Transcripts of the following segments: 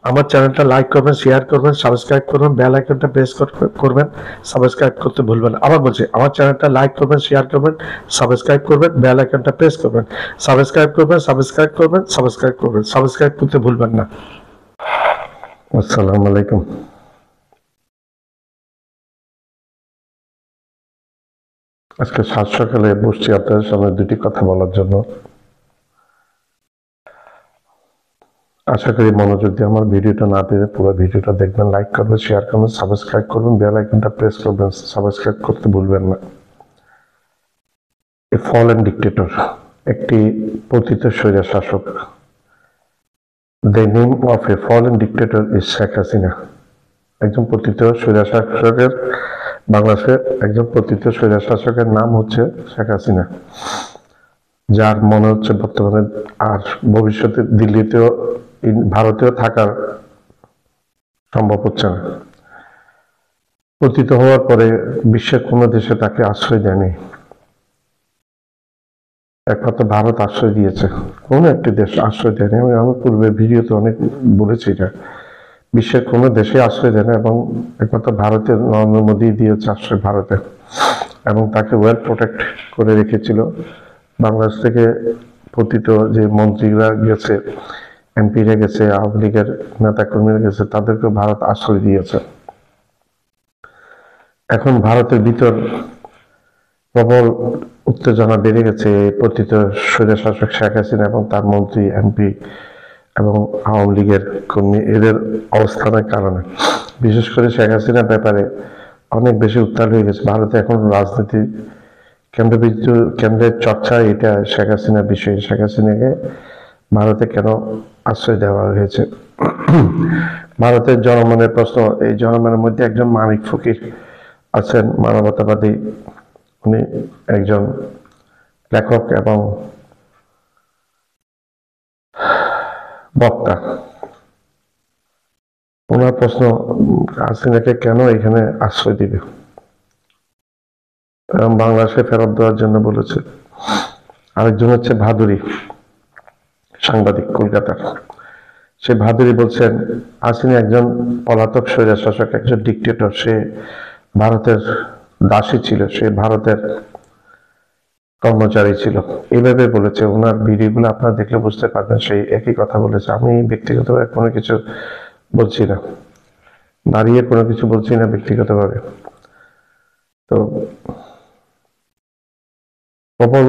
আমার চ্যানেলটা লাইক করবেন, শেয়ার করবেন, সাবস্ক্রাইব করবেন, বেল আইকনটা প্রেস করবেন। সাবস্ক্রাইব করতে ভুলবেন না। আবার বলছি, আমার চ্যানেলটা লাইক করবেন, শেয়ার করবেন, সাবস্ক্রাইব করবেন, বেল আইকনটা প্রেস করবেন। সাবস্ক্রাইব করবেন, সাবস্ক্রাইব করবেন, সাবস্ক্রাইব করবেন, সাবস্ক্রাইব করতে ভুলবেন না। আসসালামু আলাইকুম। আজকে সাত সকালে বসছি আপনাদের সামনে দুটি কথা বলার জন্য। আশা করি মনোযোগ দিয়ে আমার ভিডিওটা না পেরে পুরো ভিডিওটা দেখবেন, লাইক করবেন, শেয়ার করবেন, সাবস্ক্রাইব করবেন, বেল আইকনটা প্রেস করবেন, সাবস্ক্রাইব করতে ভুলবেন না। এ ফলেন ডিক্টেটর, একটি পতিত স্বৈর শাসক। The name of A fallen dictator is Sheikh Hasina. একজন পতিত স্বৈর শাসকের, বাংলাদেশের একজন পতিত স্বৈর শাসকের নাম হচ্ছে শেখ হাসিনা, যার মনে হচ্ছে বর্তমানে আর ভবিষ্যতে দিল্লিতেও ভারতেও থাকার সম্ভব হচ্ছে না। পতিত হওয়ার পরে বিশ্বের কোনো দেশে তাকে আশ্রয় দেয়নি, একমাত্র ভারত আশ্রয় দিয়েছে, কোনো একটি দেশ আশ্রয় দেয়নি। আমি পূর্বে ভিডিওতে অনেক বলেছি এটা, বিশ্বের কোনো দেশে আশ্রয় দেয় না, এবং একমাত্র ভারতের নরেন্দ্র মোদী দিয়েছে আশ্রয় ভারতে, এবং তাকে ওয়েল প্রোটেক্ট করে রেখেছিল। বাংলাদেশ থেকে পতিত যে মন্ত্রীরা গেছে, এমপিরা গেছে, আওয়ামী লীগের নেতাকর্মীরা গেছে, তাদেরকে ভারত আশ্রয় দিয়েছে। এখন ভারতের ভিতর প্রবল উত্তেজনা বেড়ে গেছে পতিত স্বৈরশাসক শেখ হাসিনা এবং তার মন্ত্রী, এমপি এবং আওয়ামী লীগের কর্মী, এদের অবস্থানের কারণে। বিশেষ করে শেখ হাসিনার ব্যাপারে অনেক বেশি উত্তাল হয়ে গেছে। ভারতে এখন রাজনীতি কেন্দ্রের চর্চা এটা শেখ হাসিনার বিষয়ে। শেখ হাসিনাকে ভারতে কেন আশ্রয় দেওয়া হয়েছে? ভারতের জনমনের প্রশ্ন। এই জনমনের মধ্যে একজন মানিক ফকির আছেন, মানবতাবাদী। উনি একজন লেখক এবং বক্তা। ওনার প্রশ্ন, হাসিনাকে কেন এখানে আশ্রয় দিবে এবং বাংলাদেশে ফেরত দেওয়ার জন্য বলেছে। আরেকজন হচ্ছে ভাদুরী, সাংবাদিক, কলকাতার। সে ভাদুরী বলছেন, হাসিনা একজন পলাতক স্বৈরশাসক, একজন ডিক্টেটর। সে ভারতের দাসী ছিল, সে ভারতের কর্মচারী ছিল, এইভাবে বলেছে। ওনার ভিডিওগুলো আপনারা দেখলে বুঝতে পারবেন, সেই একই কথা বলেছে। আমি ব্যক্তিগতভাবে কোনো কিছু বলছি না, দাঁড়িয়ে কোনো কিছু বলছি না ব্যক্তিগতভাবে। তো প্রবল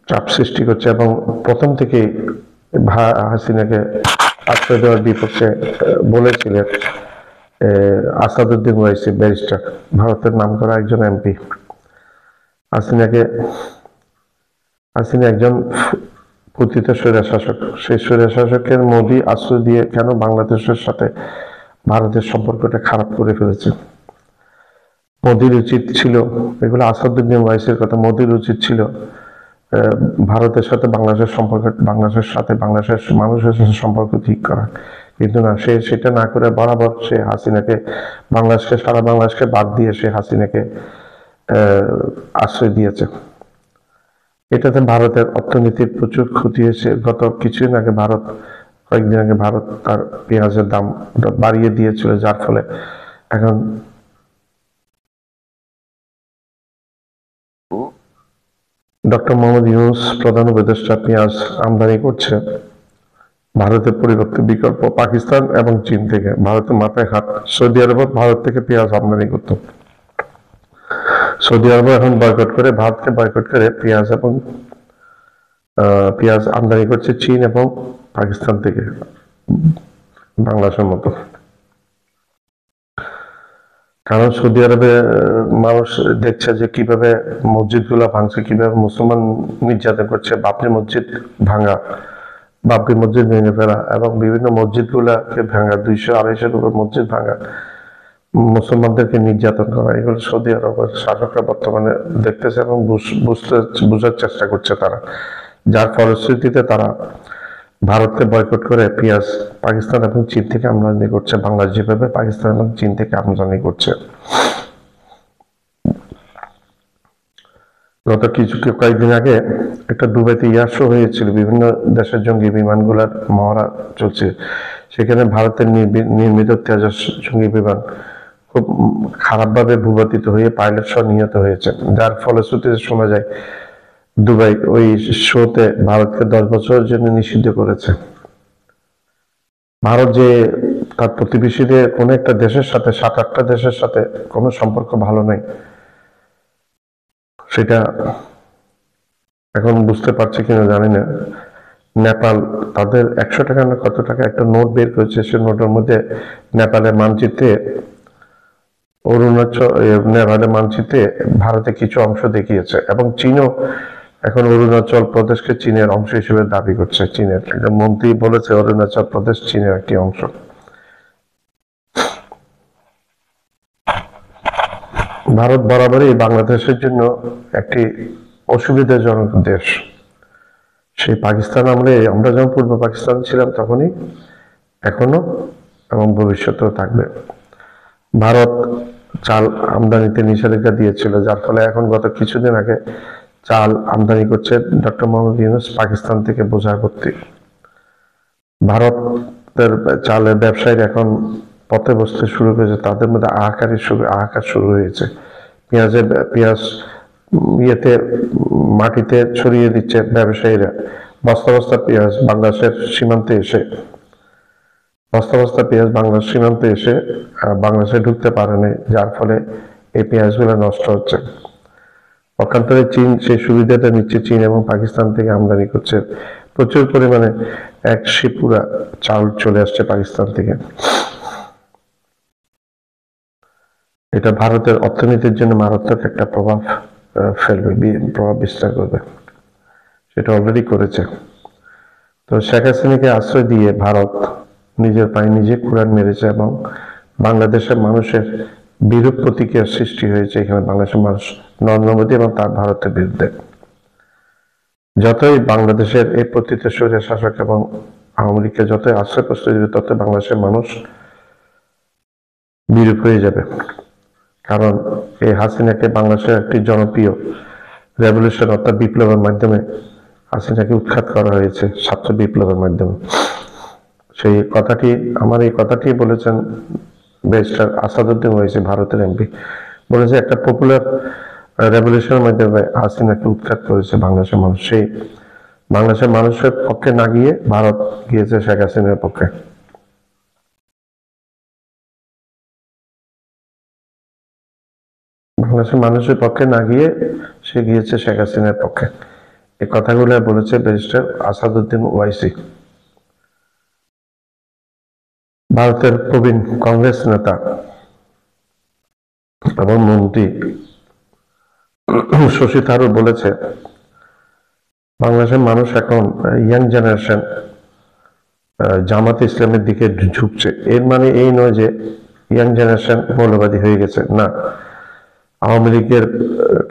চাপ সৃষ্টি করছে, এবং প্রথম থেকেই হাসিনাকে আশ্রয় দেওয়ার বিপক্ষে বলেছিলেন আসাদুদ্দিন ওয়াইসি, ব্যারিস্টার, ভারতের নামকরা একজন এমপি। হাসিনা একজন পতিত স্বৈরশাসক। সেই স্বৈরশাসকের মোদী আশ্রয় দিয়ে কেন বাংলাদেশের সাথে ভারতের সম্পর্কটা খারাপ করে ফেলেছে? মোদীর উচিত ছিল, এগুলো আসাদুদ্দিন ওয়াইসির কথা, মোদীর উচিত ছিল ভারতের সাথে বাংলাদেশের সম্পর্ক, বাংলাদেশের মানুষের সাথে সম্পর্ক ঠিক করা। কিন্তু না, সে সেটা না করে বরাবর সে হাসিনাকে, সারা বাংলাদেশকে বাদ দিয়ে সে হাসিনাকে আশ্রয় দিয়েছে। এটাতে ভারতের অর্থনীতির প্রচুর ক্ষতি হয়েছে। গত কয়েকদিন আগে ভারত তার পেঁয়াজের দাম বাড়িয়ে দিয়েছিল, যার ফলে এখন ডক্টর মোহাম্মদ ইউনূস প্রধান উপদেষ্টা পেঁয়াজ আমদানি করছে ভারতের পরিবর্তে বিকল্প পাকিস্তান এবং চীন থেকে। ভারতের মাথায় হাত। সৌদি আরব ভারত থেকে পেঁয়াজ আমদানি করত, সৌদি আরব এখন ভারতকে বয়কট করে পেঁয়াজ আমদানি করছে চীন এবং পাকিস্তান থেকে, বাংলাদেশের মতো। কারণ সৌদি আরবে মানুষ দেখছে যে কিভাবে মসজিদগুলো ভাঙছে, কিভাবে মুসলমান নির্যাতন করছে। বাবরি মসজিদ ভেঙে ফেলা এবং বিভিন্ন মসজিদগুলাকে ভাঙা, 200-250 উপর মসজিদ ভাঙা, মুসলমানদেরকে নির্যাতন করা, এগুলো সৌদি আরবের শাসকরা বর্তমানে দেখতেছে এবং বুঝার চেষ্টা করছে তারা। যার ফলশ্রুতিতে তারা ভারতকে বয়কট করে পেঁয়াজ পাকিস্তান এবং চীন থেকে আমদানি করছে। বাংলাদেশ যেভাবে পাকিস্তান এবং চীন থেকে আমদানি করছে। গত কয়েকদিন আগে একটা দুবাইতে ইয়ার শো হয়েছিল, বিভিন্ন দেশের জঙ্গি বিমানগুলার মহড়া চলছে। সেখানে ভারতের নির্মিত তেজস জঙ্গি বিমান খুব খারাপভাবে ভূপাতিত হয়ে পাইলট সহ নিহত হয়েছে, যার ফলশ্রুতিতে শোনা যায় দুবাই ওই শোতে ভারতকে 10 বছরের জন্য নিষিদ্ধ করেছে। ভারত যে তার প্রতিবেশীদের কোনো একটা দেশের সাথে 7-8টা দেশের সাথে কোনো সম্পর্ক ভালো নাই, সেটা এখন বুঝতে পারছে কিনা জানি না। নেপাল তাদের 100 টাকা না কত টাকা একটা নোট বের করেছে, সে নোটের মধ্যে নেপালের মানচিত্রে নেপালের মানচিত্রে ভারতে কিছু অংশ দেখিয়েছে, এবং চীনও এখন অরুণাচল প্রদেশকে চীনের অংশ হিসেবে দাবি করছে। চীনের একজন মন্ত্রী বলেছে অরুণাচল প্রদেশ চীনের একটি অংশ। ভারত বরাবরই বাংলাদেশের জন্য একটি অসুবিধাজনক দেশ। সেই পাকিস্তান আমরা যখন পূর্ব পাকিস্তান ছিলাম তখনই, এখনো এবং ভবিষ্যতেও থাকবে। ভারত চাল আমদানিতে নিষেধাজ্ঞা দিয়েছিল, যার ফলে এখন গত কিছুদিন আগে চাল আমদানি করছে ডক্টর মোহাম্মদ ইউনূস পাকিস্তান থেকে বোঝা ভর্তি। ভারতের চালের ব্যবসায়ীরা এখন পথে বসতে শুরু করেছে, তাদের মধ্যে হাহাকার শুরু হয়েছে। পেঁয়াজ মাটিতে ছড়িয়ে দিচ্ছে ব্যবসায়ীরা। বস্তা বস্তা পেঁয়াজ বাংলাদেশের সীমান্তে এসে বাংলাদেশে ঢুকতে পারেনি, যার ফলে এই পেঁয়াজগুলো নষ্ট হচ্ছে। পক্ষান্তরে চীন সেই সুবিধাটা নিচ্ছে, চীন এবং পাকিস্তান থেকে আমদানি করছে প্রচুর পরিমাণে। এক শিপুরা চাল চলে আসছে পাকিস্তান থেকে। এটা ভারতের অর্থনীতির জন্য মারাত্মক একটা প্রভাব বিস্তার করবে, সেটা অলরেডি করেছে। তো শেখ হাসিনাকে আশ্রয় দিয়ে ভারত নিজের পায়ে নিজে কুড়াল মেরেছে, এবং বাংলাদেশের মানুষের বিরূপ প্রতিক্রিয়ার সৃষ্টি হয়েছে এখানে। বাংলাদেশের মানুষ নরেন্দ্র মোদী এবং তার ভারতের বিরুদ্ধে। যতই বাংলাদেশের এই পতিত স্বৈর শাসক এবং আওয়ামী লীগকে যতই আশ্রয় প্রশ্রয় দিবে, তত বাংলাদেশের মানুষ বিরূপ হয়ে যাবে। কারণ এই হাসিনাকে বাংলাদেশের একটি জনপ্রিয় রেভলিউশন অর্থাৎ বিপ্লবের মাধ্যমে হাসিনাকে উৎখাত করা হয়েছে, ছাত্র বিপ্লবের মাধ্যমে। এই কথাটি বলেছেন ব্যারিস্টার আসাদুদ্দিন ওয়াইসি, ভারতের এমপি। বলেছে একটা পপুলার রেভলিউশনের মাধ্যমে হাসিনাকে উৎখাত করেছে বাংলাদেশের মানুষ। সেই বাংলাদেশের মানুষের পক্ষে না গিয়ে ভারত গিয়েছে শেখ হাসিনার পক্ষে। বাংলাদেশের মানুষের পক্ষে না গিয়ে সে গিয়েছে শেখ হাসিনার পক্ষে। এই কথাগুলো বলেছে ব্যারিস্টার আসাদুদ্দিন ওয়াইসি, ভারতের প্রবীণ কংগ্রেস নেতা এবং মন্ত্রী শশী থারুর বলেছে বাংলাদেশের মানুষ এখন ইয়াং জেনারেশন জামাত ইসলামের দিকে ঝুঁকছে। এর মানে এই নয় যে ইয়াং জেনারেশন মৌলবাদী হয়ে গেছে, না। আওয়ামী লীগের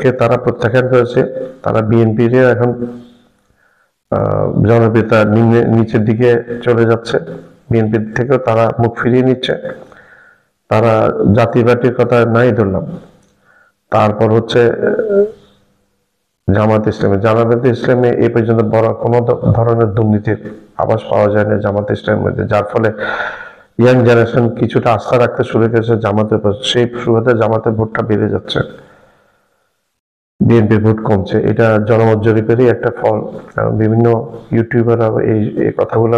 কে তারা প্রত্যাখ্যান করেছে, তারা বিএনপির এখন জনপ্রিয়তা নিচের দিকে চলে যাচ্ছে, বিএনপির থেকেও তারা মুখ ফিরিয়ে নিচ্ছে। তারা জাতিবাটির কথা নাই ধরলাম, তারপর হচ্ছে জামাত ইসলামে এই পর্যন্ত বড় কোনো ধরনের দুর্নীতির আভাস পাওয়া যায় না জামাত ইসলামের মধ্যে, যার ফলে ইয়াং জেনারেশন কিছুটা আস্থা রাখতে শুরু করেছে জামাতের উপর। সেই সুবাদে জামাতের ভোটটা বেড়ে যাচ্ছে, বিএনপির ভোট কমছে। এটা জনমত জরিপেরই একটা ফল। বিভিন্ন ইউটিউবাররা এই কথাগুলো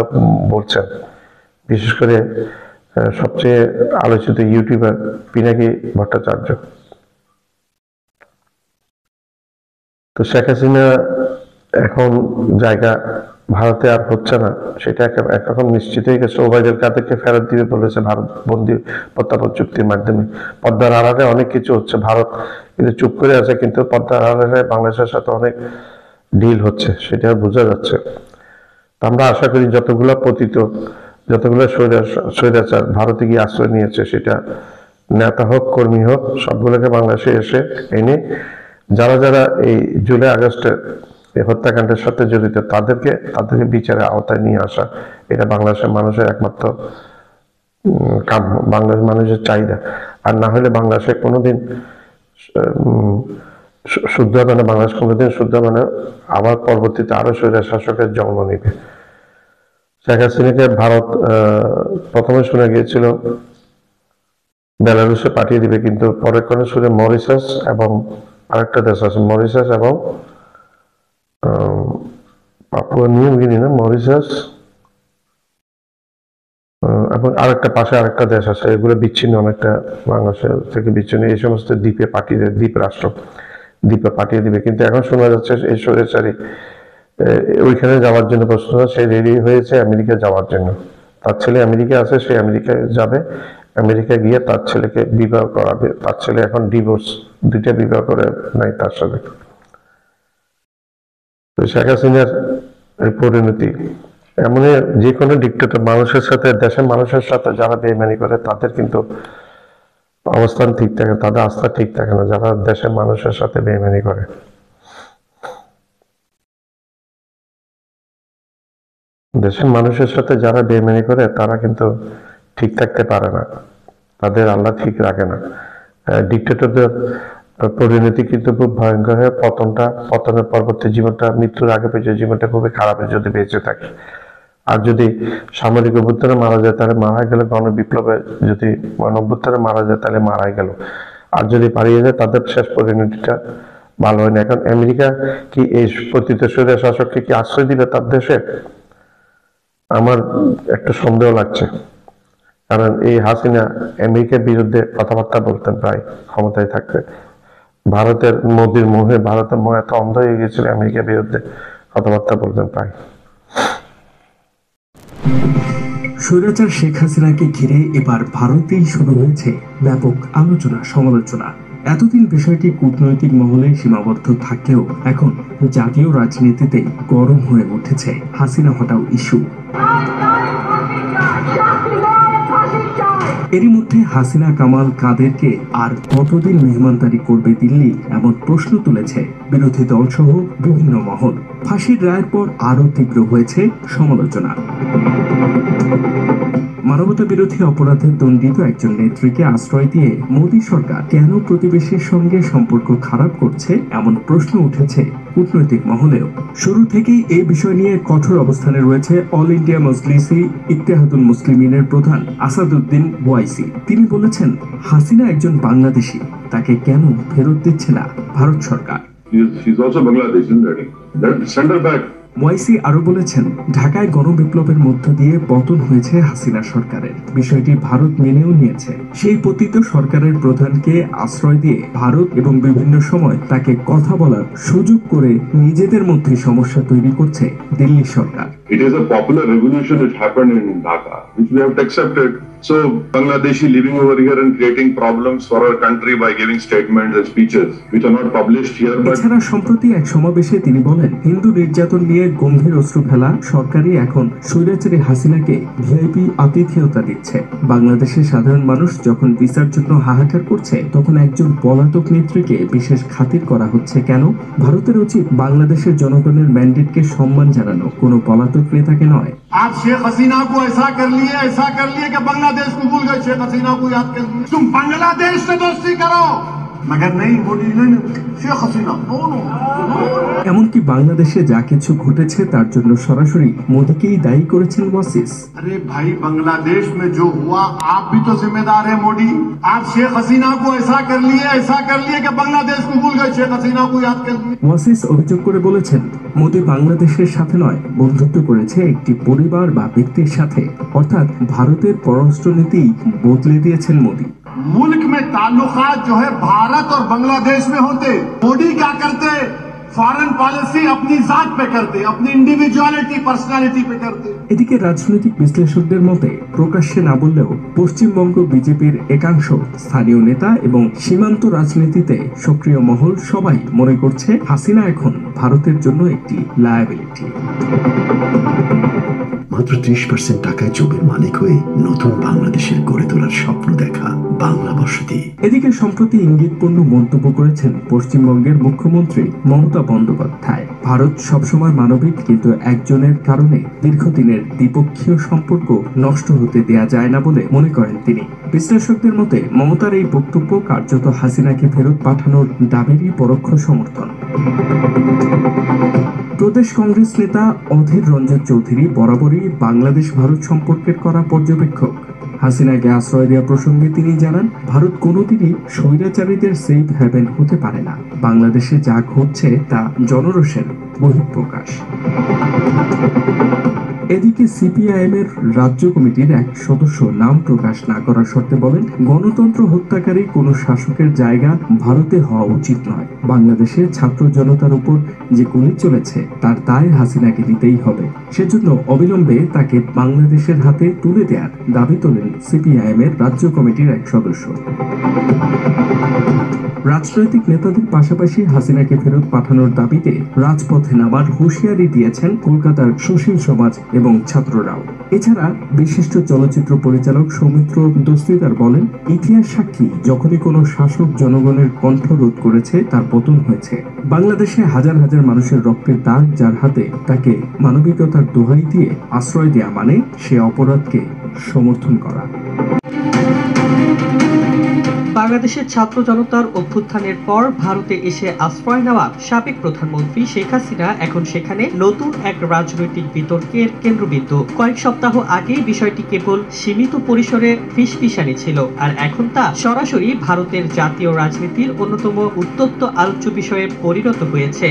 বলছেন, বিশেষ করে সবচেয়ে আলোচিত ইউটিউবার পিনাকি ভট্টাচার্য। তো শেখ হাসিনা এখন জায়গা ভারতে আর হচ্ছে না, সেটা একরকম নিশ্চিত হয়ে গেছে। ওবায়দুল কাদেরকে ফেরত দিবে বলেছে ভারত বন্দি প্রত্যাপন চুক্তির মাধ্যমে। পদ্মার আড়ালে অনেক কিছু হচ্ছে, ভারত কিন্তু চুপ করে আছে, কিন্তু পদ্মার আড়ালে বাংলাদেশের সাথে অনেক ডিল হচ্ছে, সেটা বোঝা যাচ্ছে। আমরা আশা করি যতগুলো স্বৈরাচার ভারতে গিয়ে আশ্রয় নিয়েছে, সেটা নেতা হোক কর্মী হোক, সবগুলোকে বাংলাদেশে এসে এনে যারা যারা এই জুলাই আগস্টের হত্যাকাণ্ডের সাথে জড়িত তাদেরকে বিচারের আওতায় নিয়ে আসা, এটা বাংলাদেশের মানুষের একমাত্র বাংলাদেশের মানুষের চাহিদা। আর না হলে বাংলাদেশে কোনোদিন শুদ্ধ মানে বাংলাদেশ কোনোদিন শুদ্ধ মানে আবার পরবর্তীতে আরো স্বৈরা শাসকের জন্ম নিবে। শেখ হাসিনাকে ভারত প্রথমে শুনে গিয়েছিল বেলারুসে পাঠিয়ে দিবে, কিন্তু পরে কোনো শুনে মরিশাস এবং আরেকটা দেশ আছে, মরিশাস এবং পাপুয়া নিউ গিনি না, মরিশাস এবং আরেকটা পাশে আরেকটা দেশ আছে, এগুলো বিচ্ছিন্ন অনেকটা বাংলাদেশের থেকে বিচ্ছিন্ন, এই সমস্ত দ্বীপে পাঠিয়ে দেবে, দ্বীপ রাষ্ট্র দ্বীপে পাঠিয়ে দিবে। কিন্তু এখন শোনা যাচ্ছে এই স্বৈরাচারী ওইখানে যাওয়ার জন্য প্রস্তুত, সে রেডি হয়েছে আমেরিকা যাওয়ার জন্য। তার ছেলে আমেরিকা আছে, সে আমেরিকায় যাবে, আমেরিকা গিয়ে তার ছেলেকে বিবাহ করাবে। তার ছেলে এখন ডিভোর্স, দুইটা বিবাহ করে নাই তার সাথে। তো শেখ হাসিনার এই পরিণতি এমন, যে কোনো ডিক্টেটর মানুষের সাথে, দেশের মানুষের সাথে যারা বেইমানি করে তাদের কিন্তু অবস্থান ঠিক থাকে, তাদের আস্থা ঠিক থাকে না, যারা দেশের মানুষের সাথে বেইমানি করে। দেশের মানুষের সাথে যারা বেইমানি করে তারা কিন্তু ঠিক থাকতে পারে না, তাদের আল্লাহ ঠিক রাখে না। ডিক্টেটরদের পরিণতি কিন্তু খুব ভয়ঙ্কর হয়। পতনের পরবর্তী জীবনটা, মৃত্যুর আগে পর্যন্ত জীবনটা খুবই খারাপ যদি বেঁচে থাকে। আর যদি সামরিক অভ্যুত্থানে মারা যায় তাহলে মারা গেল, গণবিপ্লবে যদি অভ্যুত্থানে মারা যায় তাহলে মারাই গেল। আর যদি পালিয়ে যায় তাদের শেষ পরিণতিটা ভালো হয় না। এখন আমেরিকা কি এই পতিত স্বৈর শাসককে কি আশ্রয় দিবে তার দেশে? আমার একটা সন্দেহ লাগছে, কারণ এই হাসিনা আমেরিকার বিরুদ্ধে কথাবার্তা বলতেন প্রায় ক্ষমতায় থাকতে। ভারতের মোদির মোহে, ভারতের মোহে এত অন্ধ হয়ে গেছিল, আমেরিকার বিরুদ্ধে কথাবার্তা বলতেন প্রায়। স্বৈরাচার শেখ হাসিনাকে ঘিরে এবার ভারতেই শুরু হয়েছে ব্যাপক আলোচনা সমালোচনা। এতদিন বিষয়টি কূটনৈতিক মহলে সীমাবদ্ধ থাকলেও এখন জাতীয় রাজনীতিতে গরম হয়ে উঠেছে হাসিনা হটাও ইস্যু। এরই মধ্যে হাসিনা কামাল কাদেরকে আর কতদিন মেহমানদারি করবে দিল্লি, এমন প্রশ্ন তুলেছে বিরোধী দল সহ বিভিন্ন মহল। ফাঁসির রায়ের পর আরো তীব্র হয়েছে সমালোচনা। মানবতা বিরোধী অপরাধে দণ্ডিত একজন নেত্রীকে আশ্রয় দিয়ে মোদী সরকার কেন প্রতিবেশীর সঙ্গে সম্পর্ক খারাপ করছে, এমন প্রশ্ন উঠেছে কূটনৈতিক মহলেও। শুরু থেকেই এই বিষয় নিয়ে কঠোর অবস্থানে রয়েছে অল ইন্ডিয়া মজলিসি ইত্তেহাদুল মুসলিমিনের প্রধান আসাদুদ্দিন ওয়াইসি। তিনি বলেছেন, হাসিনা একজন বাংলাদেশী, তাকে কেন ফেরত দিচ্ছে না ভারত সরকার। ওয়াইসি আরো বলেছেন, ঢাকায় গণবিপ্লবের মধ্য দিয়ে পতন হয়েছে হাসিনা সরকারের, বিষয়টি ভারত মেনেও নিয়েছে। সেই পতিত সরকারের প্রধানকে আশ্রয় দিয়ে ভারত এবং বিভিন্ন সময় তাকে কথা বলার সুযোগ করে নিজেদের মধ্যে সমস্যা তৈরি করছে দিল্লি সরকার। It is a popular revolution which happened in Dhaka, which we have accepted. So Bangladeshi living over here and creating problems for our country by giving statements and speeches which are not published here. এছাড়া সম্প্রতি এক সমাবেশে তিনি বলেন, হিন্দু নির্যাতন নিয়ে গম্ভীর অশ্রু ফেলা সরকারই এখন স্বৈরাচারী হাসিনাকে ভিআইপি আতিথেয়তা দিচ্ছে। বাংলাদেশের সাধারণ মানুষ যখন বিচার জন্য হাহাকার করছে, তখন একজন পলাতক নেত্রীকে বিশেষ খাতির করা হচ্ছে কেন? ভারতের উচিত বাংলাদেশের জনগণের ম্যান্ডেটকে সম্মান জানানো, কোনো পলাতক নেতাকে নয়। आप शेख हसीना को ऐसा कर लिए कि बांग्लादेश को भूल गए, शेख हसीना को याद कर लिए। तुम बांग्लादेश से दोस्ती करो, मगर नहीं मोदी नहीं, शेख हसीना এমনকি বাংলাদেশে যা কিছু ঘটেছে তার জন্য সরাসরি মোদীকেই দায়ী করেছেন ওয়াসিস। अरे भाई, बांग्लादेश में जो हुआ आप भी तो जिम्मेदार है मोदी। आप शेख हसीना को ऐसा कर लिए कि बांग्लादेश को भूल गए, शेख हसीना को याद कर लिए। ওয়াসিস অভিযোগ করে বলেছেন, মোদী বাংলাদেশের সাথে নয়, বন্ধুত্ব করেছে একটি পরিবার বা ব্যক্তির সাথে, অর্থাৎ ভারতের পররাষ্ট্রনীতি বদলে দিয়েছেন মোদী। मुल्क में ताल्लुकात जो है भारत और बांग्लादेश में होते, मोदी क्या करते? फॉरेन पॉलिसी अपनी जात पे करते, अपनी इंडिविजुअलिटी पर्सनालिटी पे करते। এদিকে রাজনৈতিক বিশ্লেষকদের মতে, প্রকাশ্যে না বললেও পশ্চিমবঙ্গ বিজেপির একাংশ, স্থানীয় নেতা এবং সীমান্ত রাজনীতিতে সক্রিয় মহল সবাই মনে করছে হাসিনা এখন ভারতের জন্য একটি লায়াবিলিটি। মাত্র 30% টাকায় জমির মালিক হয়ে নতুন বাংলাদেশের গড়ে তোলার স্বপ্ন দেখা বাংলা বসতি। এদিকে সম্প্রতি ইঙ্গিতপূর্ণ মন্তব্য করেছেন পশ্চিমবঙ্গের মুখ্যমন্ত্রী মমতা বন্দ্যোপাধ্যায়। ভারত সবসময় মানবিক, কিন্তু একজনের কারণে দীর্ঘদিনের দ্বিপক্ষীয় সম্পর্ক নষ্ট হতে দেয়া যায় না বলে মনে করেন তিনি। বিশ্লেষকদের মতে মমতার এই বক্তব্য কার্যত হাসিনাকে ফেরত পাঠানোর দাবিরই পরোক্ষ সমর্থন। প্রদেশ কংগ্রেস নেতা অধীর রঞ্জন চৌধুরী বরাবরই বাংলাদেশ ভারত সম্পর্কের করা পর্যবেক্ষক। হাসিনাকে আশ্রয় দেওয়া প্রসঙ্গে তিনি জানান, ভারত কোনোদিনই স্বৈরাচারীদের সেফ হ্যাভেন হতে পারে না। বাংলাদেশে যা ঘটছে তা জনরোষের বহিঃপ্রকাশ। এদিকে সিপিআইএম এর রাজ্য কমিটির এক সদস্য নাম প্রকাশ না করার শর্তে বলেন, গণতন্ত্র হত্যাকারী কোনো শাসকের জায়গা ভারতে হওয়া উচিত নয়। বাংলাদেশের ছাত্র জনতার উপর যে গুলি চলেছে তার দায় হাসিনাকে নিতেই হবে। সেজন্য অবিলম্বে তাকে বাংলাদেশের হাতে তুলে দেওয়ার দাবি তোলেন সিপিআইএম এর রাজ্য কমিটির এক সদস্য। রাজনৈতিক নেতাদের পাশাপাশি হাসিনাকে ফেরত পাঠানোর দাবিতে রাজপথে নামার হুঁশিয়ারি দিয়েছেন কলকাতার সুশীল সমাজ এবং ছাত্ররাও। এছাড়া বিশিষ্ট চলচ্চিত্র পরিচালক সৌমিত্র দস্তিদার বলেন, ইতিহাস সাক্ষী, যখনই কোনো শাসক জনগণের কণ্ঠ রোধ করেছে তার পতন হয়েছে। বাংলাদেশে হাজার হাজার মানুষের রক্তের দাগ যার হাতে, তাকে মানবিকতার দোহাই দিয়ে আশ্রয় দেয়া মানে সে অপরাধকে সমর্থন করা। বাংলাদেশের ছাত্র জনতার অভ্যুত্থানের পর ভারতে এসে আশ্রয় নেওয়া সাবেক প্রধানমন্ত্রী শেখ হাসিনা এখন সেখানে নতুন এক রাজনৈতিক বিতর্কের কেন্দ্রবিন্দু। কয়েক সপ্তাহ আগে বিষয়টি কেবল সীমিত পরিসরে ফিসফিসানি ছিল, আর এখন তা সরাসরি ভারতের জাতীয় রাজনীতির অন্যতম উত্তপ্ত আলোচ্য বিষয়ে পরিণত হয়েছে।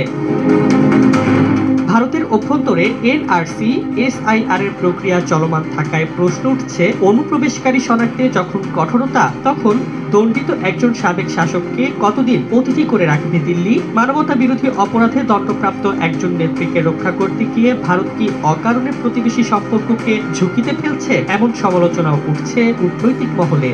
ভারতের অভ্যন্তরে এনআরসি এসআইআর এর প্রক্রিয়া চলমান থাকায় প্রশ্ন উঠছে, অনুপ্রবেশকারী শনাক্তে যখন কঠোরতা, তখন দণ্ডিত একজন সাবেক শাসককে কতদিন অতিথি করে রাখবে দিল্লি? মানবতা বিরোধী অপরাধে দণ্ডপ্রাপ্ত একজন নেত্রীকে রক্ষা করতে গিয়ে ভারত কি অকারণে প্রতিবেশী সম্পর্ককে ঝুঁকিতে ফেলছে? এমন সমালোচনাও উঠছে কূটনৈতিক মহলে।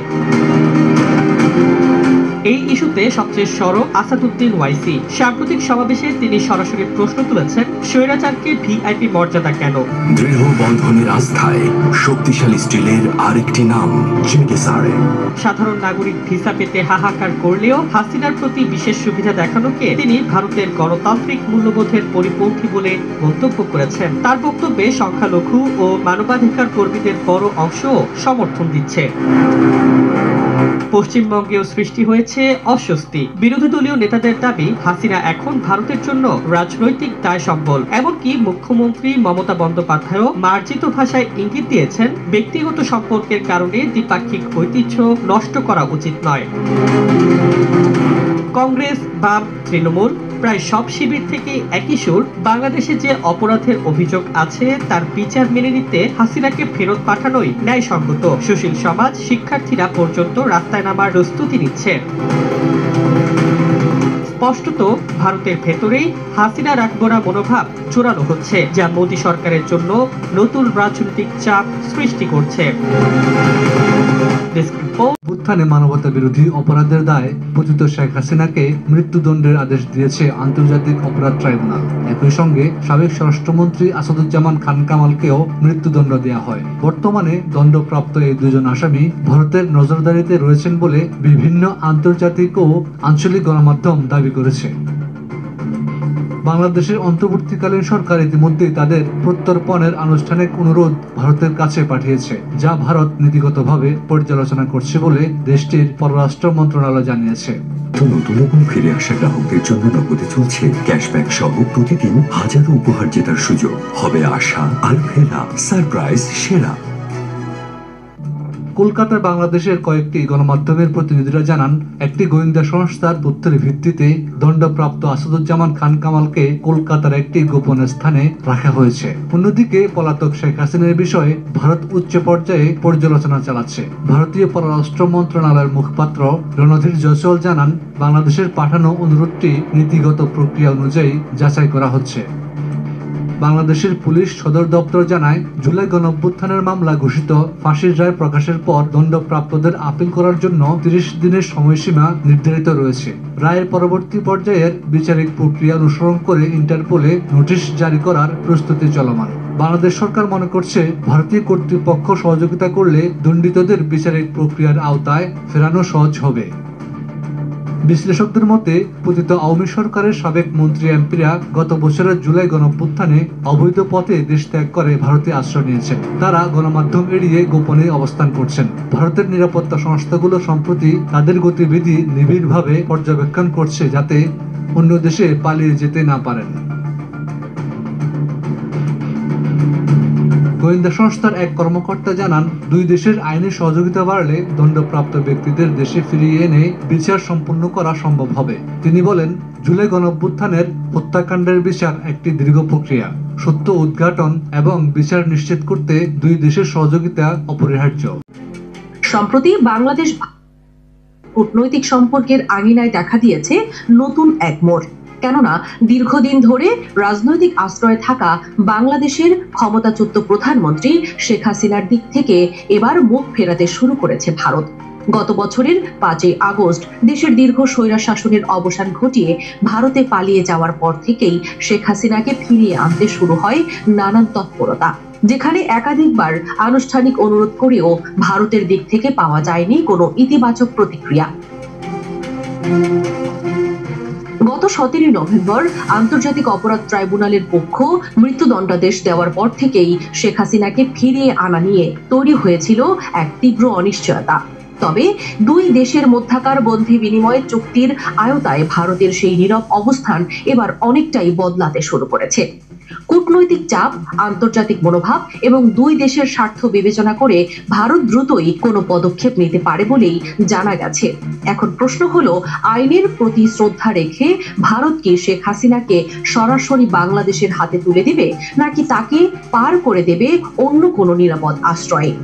এই ইস্যুতে সবচেয়ে সরব আসাদুদ্দিন ওয়াইসি। সাম্প্রতিক সমাবেশে তিনি সরাসরি প্রশ্ন তুলেছেন, স্বৈরাচারকে ভিআইপি মর্যাদা কেন? দৃঢ় বন্ধনের আস্থায় শক্তিশালী স্টিলের আরেকটি নাম জিঙ্গিসারে। সাধারণ নাগরিক ভিসা পেতে হাহাকার করলেও হাসিনার প্রতি বিশেষ সুবিধা দেখানোকে তিনি ভারতের গণতান্ত্রিক মূল্যবোধের পরিপন্থী বলে মন্তব্য করেছেন। তার বক্তব্যে সংখ্যালঘু ও মানবাধিকার কর্মীদের বড় অংশও সমর্থন দিচ্ছে। পশ্চিমবঙ্গেও সৃষ্টি হয়েছে অস্বস্তি। বিরোধী দলীয় নেতাদের দাবি, হাসিনা এখন ভারতের জন্য রাজনৈতিক দায় সম্বল। এমনকি মুখ্যমন্ত্রী মমতা বন্দ্যোপাধ্যায়ও মার্জিত ভাষায় ইঙ্গিত দিয়েছেন, ব্যক্তিগত সম্পর্কের কারণে দ্বিপাক্ষিক ঐতিহ্য নষ্ট করা উচিত নয়। কংগ্রেস, বাম, তৃণমূল প্রায় সব শিবির থেকে একই সুর, বাংলাদেশে যে অপরাধের অভিযোগ আছে তার বিচার মেনে নিতে হাসিনাকে ফেরত পাঠানোই ন্যায়সঙ্গত। সুশীল সমাজ, শিক্ষার্থীরা পর্যন্ত রাস্তায় নামার প্রস্তুতি নিচ্ছে। স্পষ্টত ভারতের ভেতরেই হাসিনা রাখবোনা মনোভাব চূড়ানো হচ্ছে, যা মোদী সরকারের জন্য নতুন রাজনৈতিক চাপ সৃষ্টি করছে। উত্থানে মানবতা বিরোধী অপরাধের দায়ে পতিত শেখ হাসিনাকে মৃত্যুদণ্ডের আদেশ দিয়েছে আন্তর্জাতিক অপরাধ ট্রাইব্যুনাল। একই সঙ্গে সাবেক স্বরাষ্ট্রমন্ত্রী আসাদুজ্জামান খান কামালকেও মৃত্যুদণ্ড দেওয়া হয়। বর্তমানে দণ্ডপ্রাপ্ত এই দুজন আসামি ভারতের নজরদারিতে রয়েছেন বলে বিভিন্ন আন্তর্জাতিক ও আঞ্চলিক গণমাধ্যম দাবি করেছে। বাংলাদেশের অন্তর্বর্তীকালীন সরকার ইতিমধ্যেই তাদের প্রত্যর্পণের আনুষ্ঠানিক অনুরোধ ভারতের কাছে পাঠিয়েছে, যা ভারত নীতিগতভাবে পর্যালোচনা করছে বলে দেশটির পররাষ্ট্র মন্ত্রণালয় জানিয়েছে। নতুন এবং ফিরে আসা গ্রাহকদের জন্য নগদে চলছে ক্যাশব্যাক সহ প্রতিদিন হাজারো উপহার জেতার সুযোগ। হবে আশা আর ফেরা, সারপ্রাইজ সেরা। কলকাতার বাংলাদেশের কয়েকটি গণমাধ্যমের প্রতিনিধিরা জানান, একটি গোয়েন্দা সংস্থার তথ্যের ভিত্তিতে দণ্ডপ্রাপ্ত আসাদুজ্জামান খান কামালকে কলকাতার একটি গোপন স্থানে রাখা হয়েছে। অন্যদিকে পলাতক শেখ হাসিনার বিষয়ে ভারত উচ্চ পর্যায়ে পর্যালোচনা চালাচ্ছে। ভারতীয় পররাষ্ট্র মন্ত্রণালয়ের মুখপাত্র রণধীর জয়সওয়াল জানান, বাংলাদেশের পাঠানো অনুরোধটি নীতিগত প্রক্রিয়া অনুযায়ী যাচাই করা হচ্ছে। বাংলাদেশের পুলিশ সদর দপ্তর জানায়, জুলাই গণঅভ্যুত্থানের মামলা ঘোষিত ফাঁসির রায় প্রকাশের পর দণ্ডপ্রাপ্তদের আপিল করার জন্য 30 দিনের সময়সীমা নির্ধারিত রয়েছে। রায়ের পরবর্তী পর্যায়ের বিচারিক প্রক্রিয়া অনুসরণ করে ইন্টারপোলে নোটিশ জারি করার প্রস্তুতি চলমান। বাংলাদেশ সরকার মনে করছে ভারতীয় কর্তৃপক্ষ সহযোগিতা করলে দণ্ডিতদের বিচারিক প্রক্রিয়ার আওতায় ফেরানো সহজ হবে। বিশ্লেষকদের মতে পতিত আওয়ামী সরকারের সাবেক মন্ত্রী এমপিরা গত বছরের জুলাই গণঅভ্যুত্থানে অবৈধ পথে দেশ ত্যাগ করে ভারতে আশ্রয় নিয়েছেন। তারা গণমাধ্যম এড়িয়ে গোপনে অবস্থান করছেন। ভারতের নিরাপত্তা সংস্থাগুলো সম্প্রতি তাদের গতিবিধি নিবিড়ভাবে পর্যবেক্ষণ করছে, যাতে অন্য দেশে পালিয়ে যেতে না পারেন। গোয়েন্দা সংস্থার এক কর্মকর্তা জানান, দুই দেশের আইনি সহযোগিতা বাড়লে দণ্ডপ্রাপ্ত ব্যক্তিদের দেশে ফিরিয়ে এনে বিচার সম্পন্ন করা সম্ভব হবে। তিনি বলেন, জুলাই গণঅভ্যুত্থানের হত্যাকাণ্ডের বিচার একটি দীর্ঘ প্রক্রিয়া। সত্য উদ্ঘাটন এবং বিচার নিশ্চিত করতে দুই দেশের সহযোগিতা অপরিহার্য। সম্প্রতি বাংলাদেশ কূটনৈতিক সম্পর্কের আঙিনায় দেখা দিয়েছে নতুন এক মোড়। কেননা দীর্ঘদিন ধরে রাজনৈতিক আশ্রয়ে থাকা বাংলাদেশের ক্ষমতাচ্যুত প্রধানমন্ত্রী শেখ হাসিনার দিক থেকে এবার মুখ ফেরাতে শুরু করেছে ভারত। গত বছরের 5 আগস্ট দেশের দীর্ঘ স্বৈর শাসনের অবসান ঘটিয়ে ভারতে পালিয়ে যাওয়ার পর থেকেই শেখ হাসিনাকে ফিরিয়ে আনতে শুরু হয় নানান তৎপরতা, যেখানে একাধিকবার আনুষ্ঠানিক অনুরোধ করেও ভারতের দিক থেকে পাওয়া যায়নি কোনো ইতিবাচক প্রতিক্রিয়া। গত 17 নভেম্বর আন্তর্জাতিক অপরাধ ট্রাইব্যুনালের পক্ষ মৃত্যুদণ্ডাদেশ দেওয়ার পর থেকেই শেখ হাসিনাকে ফিরিয়ে আনা নিয়ে তৈরি হয়েছিল এক তীব্র অনিশ্চয়তা। তবে দুই দেশের মধ্যকার বন্দি বিনিময় চুক্তির আওতায় ভারতের সেই নীরব অবস্থান এবার অনেকটাই বদলাতে শুরু করেছে। কূটনৈতিক চাপ, আন্তর্জাতিক মনোভাব এবং দুই দেশের স্বার্থ বিবেচনা করে ভারত দ্রুতই কোনো পদক্ষেপ নিতে পারে বলেই জানা গেছে। এখন প্রশ্ন হলো, আইনের প্রতি শ্রদ্ধা রেখে ভারত কি শেখ হাসিনাকে সরাসরি বাংলাদেশের হাতে তুলে দিবে, নাকি তাকে পার করে দেবে অন্য কোনো নিরাপদ আশ্রয়ে?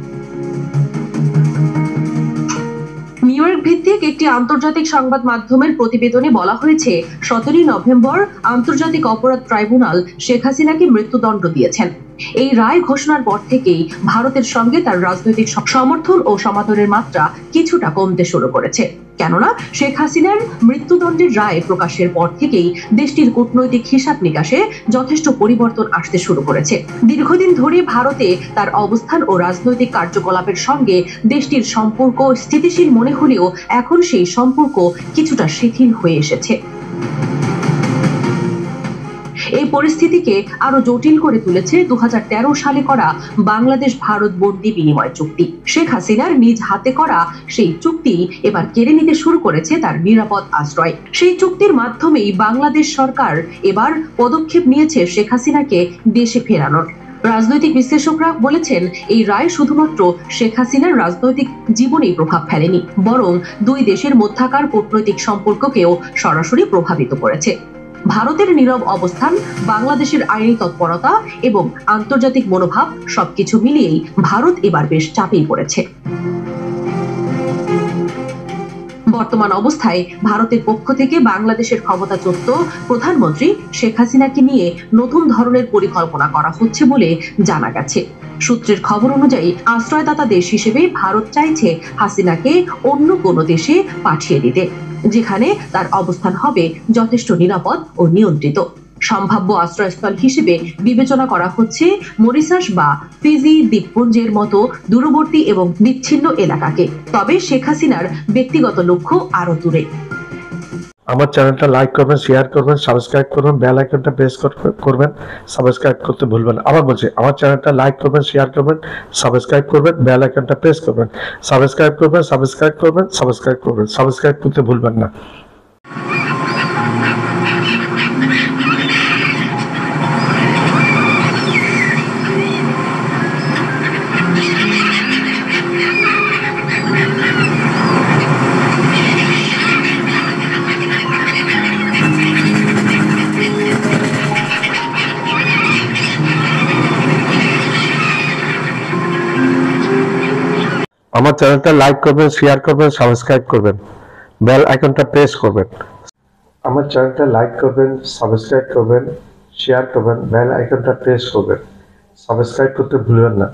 নিউইয়র্ক ভিত্তিক একটি আন্তর্জাতিক সংবাদ মাধ্যমের প্রতিবেদনে বলা হয়েছে, 17 নভেম্বর আন্তর্জাতিক অপরাধ ট্রাইব্যুনাল শেখ হাসিনাকে মৃত্যুদণ্ড দিয়েছেন। এই রায় ঘোষণার পর থেকেই ভারতের সঙ্গে তার রাজনৈতিক সমর্থন ও সমাদরের মাত্রা কিছুটা কমতে শুরু করেছে। কেননা শেখ হাসিনার মৃত্যুদণ্ডের রায় প্রকাশের পর থেকেই দেশটির কূটনৈতিক হিসাব নিকাশে যথেষ্ট পরিবর্তন আসতে শুরু করেছে। দীর্ঘদিন ধরে ভারতে তার অবস্থান ও রাজনৈতিক কার্যকলাপের সঙ্গে দেশটির সম্পর্ক স্থিতিশীল মনে হলেও এখন সেই সম্পর্ক কিছুটা শিথিল হয়ে এসেছে। এই পরিস্থিতিকে আরো জটিল করে তুলেছে 2013 সালে করা বাংলাদেশ ভারত বন্দি বিনিময় চুক্তি। শেখ হাসিনার নিজ হাতে করা সেই চুক্তি এবার কেড়ে নিতে শুরু করেছে তার নিরাপদ আশ্রয়। সেই চুক্তির মাধ্যমেই বাংলাদেশ সরকার এবার পদক্ষেপ নিয়েছে শেখ হাসিনাকে দেশে ফেরানোর। রাজনৈতিক বিশ্লেষকরা বলেছেন, এই রায় শুধুমাত্র শেখ হাসিনার রাজনৈতিক জীবনেই প্রভাব ফেলেনি, বরং দুই দেশের মধ্যকার কূটনৈতিক সম্পর্ককেও সরাসরি প্রভাবিত করেছে। ভারতের নীরব অবস্থান, বাংলাদেশের আইনি তৎপরতা এবং আন্তর্জাতিক মনোভাব সবকিছু মিলিয়েই ভারত এবার বেশ চাপেই পড়েছে। বর্তমান অবস্থায় ভারতের পক্ষ থেকে বাংলাদেশের ক্ষমতাচ্যুত প্রধানমন্ত্রী শেখ হাসিনাকে নিয়ে নতুন ধরনের পরিকল্পনা করা হচ্ছে বলে জানা গেছে। সূত্রের খবর অনুযায়ী আশ্রয়দাতা দেশ হিসেবে ভারত চাইছে হাসিনাকে অন্য কোনো দেশে পাঠিয়ে দিতে, যেখানে তার অবস্থান হবে যথেষ্ট নিরাপদ ও নিয়ন্ত্রিত। সম্ভাব্য আশ্রয়স্থল হিসেবে বিবেচনা করা হচ্ছে মরিশাস বা ফিজি দ্বীপপুঞ্জের মতো দূরবর্তী এবং বিচ্ছিন্ন এলাকাকে। তবে শেখ হাসিনার ব্যক্তিগত লক্ষ্য আরো দূরে। আমার চ্যানেলটা লাইক করবেন, শেয়ার করবেন, সাবস্ক্রাইব করবেন, বেল আইকনটা প্রেস করবেন, সাবস্ক্রাইব করতে ভুলবেন না। আবার বলছি, আমার চ্যানেলটা লাইক করবেন, শেয়ার করবেন, সাবস্ক্রাইব করবেন, বেল আইকনটা প্রেস করবেন, সাবস্ক্রাইব করবেন, সাবস্ক্রাইব করবেন, সাবস্ক্রাইব করবেন, সাবস্ক্রাইব করতে ভুলবেন না। আমার চ্যানেলটা লাইক করবেন, শেয়ার করবেন, সাবস্ক্রাইব করবেন, বেল আইকনটা প্রেস করবেন। আমার চ্যানেলটা লাইক করবেন, সাবস্ক্রাইব করবেন, শেয়ার করবেন, বেল আইকনটা প্রেস করবেন, সাবস্ক্রাইব করতে ভুলবেন না।